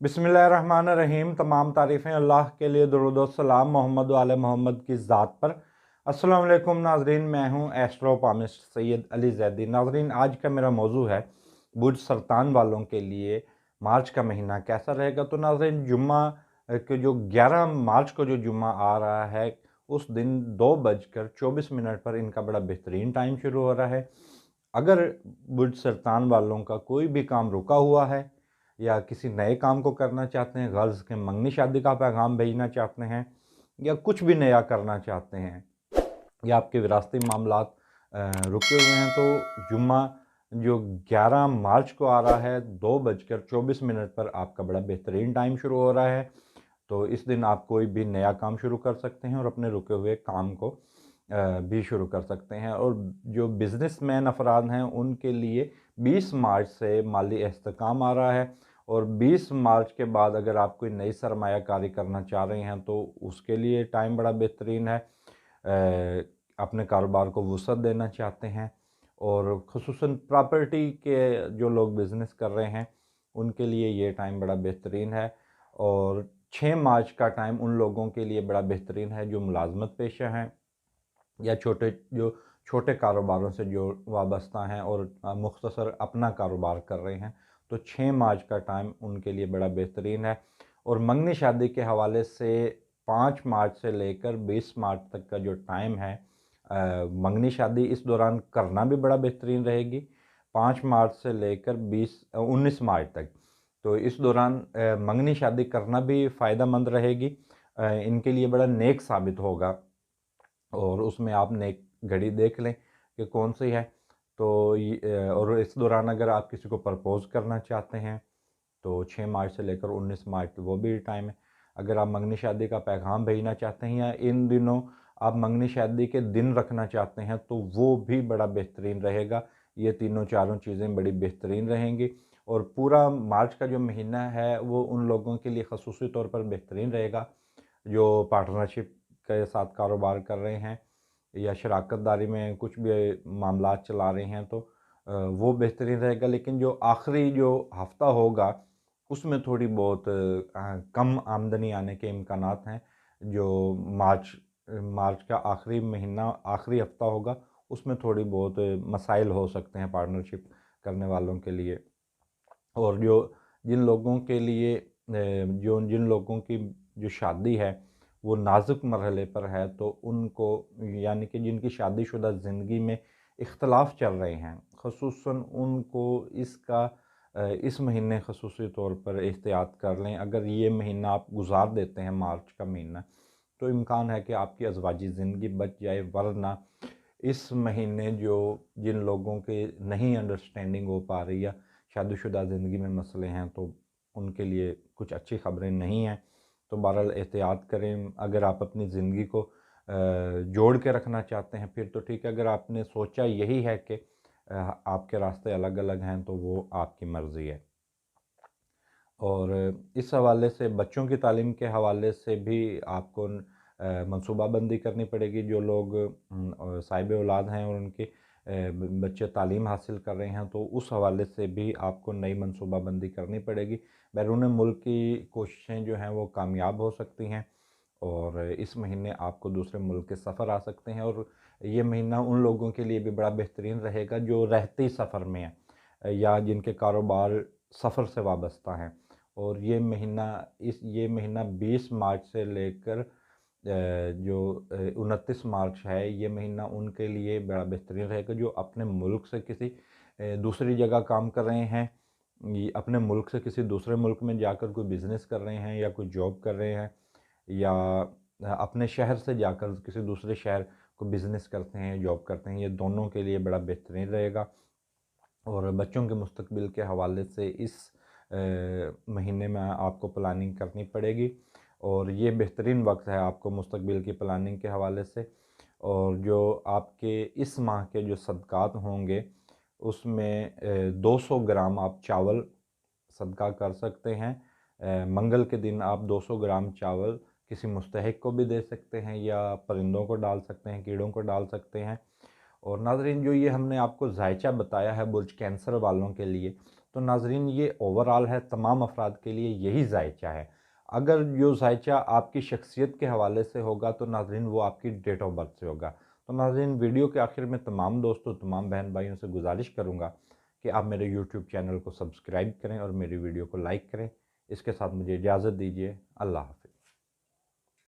बिस्मिल्लाहिर्रहमानिर्रहीम। तमाम तारीफ़ें अल्लाह के लिए, दुरूद व सलाम मोहम्मद व आले मोहम्मद की ज़ात पर। अस्सलाम वालेकुम नाज़रीन, मैं हूँ एस्ट्रोपामिस्ट सैयद अली ज़ैदी। नाज़रीन, आज का मेरा मौजू है बुर्ज सरतान वालों के लिए मार्च का महीना कैसा रहेगा। तो नाज़रीन, जुम्मा के जो 11 मार्च को जो जुम्मा आ रहा है, उस दिन 2:24 पर इनका बड़ा बेहतरीन टाइम शुरू हो रहा है। अगर बुर्ज सरतान वालों का कोई भी काम रुका हुआ है या किसी नए काम को करना चाहते हैं, गर्ल्स के मंगनी शादी का पैगाम भेजना चाहते हैं या कुछ भी नया करना चाहते हैं या आपके विरासती मामलात रुके हुए हैं, तो जुम्मा जो 11 मार्च को आ रहा है 2:24 पर आपका बड़ा बेहतरीन टाइम शुरू हो रहा है। तो इस दिन आप कोई भी नया काम शुरू कर सकते हैं और अपने रुके हुए काम को भी शुरू कर सकते हैं। और जो बिजनेसमैन अफराद हैं उनके लिए 20 मार्च से माली इस्तेकाम आ रहा है, और 20 मार्च के बाद अगर आप कोई नई सरमायाकारी करना चाह रहे हैं तो उसके लिए टाइम बड़ा बेहतरीन है। अपने कारोबार को वुसअत देना चाहते हैं, और ख़ुसूसन प्रॉपर्टी के जो लोग बिज़नेस कर रहे हैं उनके लिए ये टाइम बड़ा बेहतरीन है। और 6 मार्च का टाइम उन लोगों के लिए बड़ा बेहतरीन है जो मुलाजमत पेशा हैं या छोटे कारोबारों से जो वाबस्ता हैं और मुख्तसर अपना कारोबार कर रहे हैं। तो 6 मार्च का टाइम उनके लिए बड़ा बेहतरीन है। और मंगनी शादी के हवाले से 5 मार्च से लेकर 20 मार्च तक का जो टाइम है, मंगनी शादी इस दौरान करना भी बड़ा बेहतरीन रहेगी, 5 मार्च से लेकर 19 मार्च तक। तो इस दौरान मंगनी शादी करना भी फ़ायदा मंद रहेगी, इनके लिए बड़ा नेक साबित होगा। और उसमें आप नेक घड़ी देख लें कि कौन सी है। तो और इस दौरान अगर आप किसी को प्रपोज़ करना चाहते हैं तो 6 मार्च से लेकर 19 मार्च वो भी टाइम है। अगर आप मंगनी शादी का पैगाम भेजना चाहते हैं या इन दिनों आप मंगनी शादी के दिन रखना चाहते हैं तो वो भी बड़ा बेहतरीन रहेगा। ये तीनों चारों चीज़ें बड़ी बेहतरीन रहेंगी। और पूरा मार्च का जो महीना है वो उन लोगों के लिए ख़ुसूसी तौर पर बेहतरीन रहेगा जो पार्टनरशिप के साथ कारोबार कर रहे हैं या शराकत दारी में कुछ भी मामलात चला रहे हैं, तो वो बेहतरीन रहेगा। लेकिन जो आखिरी जो हफ़्ता होगा उसमें थोड़ी बहुत कम आमदनी आने के इम्कानात हैं। जो मार्च मार्च का आखिरी महीना आखिरी हफ़्ता होगा उसमें थोड़ी बहुत मसाइल हो सकते हैं पार्टनरशिप करने वालों के लिए। और जिन लोगों के लिए जिन लोगों की जो शादी है वो नाजुक मरहले पर है, तो उनको, यानी कि जिनकी शादीशुदा ज़िंदगी में इख्तलाफ चल रहे हैं, ख़ुसूसन उनको इस महीने ख़ुसूसी तौर पर एहतियात कर लें। अगर ये महीना आप गुज़ार देते हैं मार्च का महीना, तो इम्कान है कि आपकी अज़वाजी ज़िंदगी बच जाए। वरना इस महीने जिन लोगों के नहीं अंडरस्टैंडिंग हो पा रही है, शादीशुदा ज़िंदगी में मसले हैं, तो उनके लिए कुछ अच्छी ख़बरें नहीं हैं। तो बहरहाल एहतियात करें। अगर आप अपनी ज़िंदगी को जोड़ के रखना चाहते हैं फिर तो ठीक है। अगर आपने सोचा यही है कि आपके रास्ते अलग अलग हैं तो वो आपकी मर्ज़ी है। और इस हवाले से बच्चों की तालीम के हवाले से भी आपको मनसूबाबंदी करनी पड़ेगी। जो लोग साहिब औलाद हैं और उनके बच्चे तालीम हासिल कर रहे हैं, तो उस हवाले से भी आपको नई मनसूबाबंदी करनी पड़ेगी। बैरून मुल्क की कोशिशें जो हैं वो कामयाब हो सकती हैं, और इस महीने आपको दूसरे मुल्क के सफ़र आ सकते हैं। और ये महीना उन लोगों के लिए भी बड़ा बेहतरीन रहेगा जो रहती सफ़र में हैं या जिनके कारोबार सफ़र से वाबस्ता हैं। और ये महीना 20 मार्च से लेकर जो 29 मार्च है, ये महीना उनके लिए बड़ा बेहतरीन रहेगा जो अपने मुल्क से किसी दूसरी जगह काम कर रहे हैं, अपने मुल्क से किसी दूसरे मुल्क में जाकर कोई बिज़नेस कर रहे हैं या कोई जॉब कर रहे हैं, या अपने शहर से जाकर किसी दूसरे शहर को बिज़नेस करते हैं, जॉब करते हैं। ये दोनों के लिए बड़ा बेहतरीन रहेगा। और बच्चों के मुस्तकबिल के हवाले से इस महीने में आपको प्लानिंग करनी पड़ेगी, और ये बेहतरीन वक्त है आपको मुस्तकबिल की प्लानिंग के हवाले से। और जो आपके इस माह के जो सदक़ात होंगे उसमें 200 ग्राम आप चावल सदका कर सकते हैं। मंगल के दिन आप 200 ग्राम चावल किसी मुस्तहिक को भी दे सकते हैं या परिंदों को डाल सकते हैं, कीड़ों को डाल सकते हैं। और नाज़रीन, जो ये हमने आपको ज़ायचा बताया है बुर्ज कैंसर वालों के लिए, تو ناظرین یہ اوورآل ہے، تمام افراد کے لیے یہی ذائچہ ہے۔ اگر جو ذائچہ آپ کی شخصیت کے حوالے سے ہوگا تو ناظرین وہ آپ کی ڈیٹ آف برتھ سے ہوگا۔ تو ناظرین ویڈیو کے آخر میں تمام دوستوں، تمام بہن بھائیوں سے گزارش کروں گا کہ آپ میرے یوٹیوب چینل کو سبسکرائب کریں اور میری ویڈیو کو لائک کریں۔ اس کے ساتھ مجھے اجازت دیجیے، اللہ حافظ۔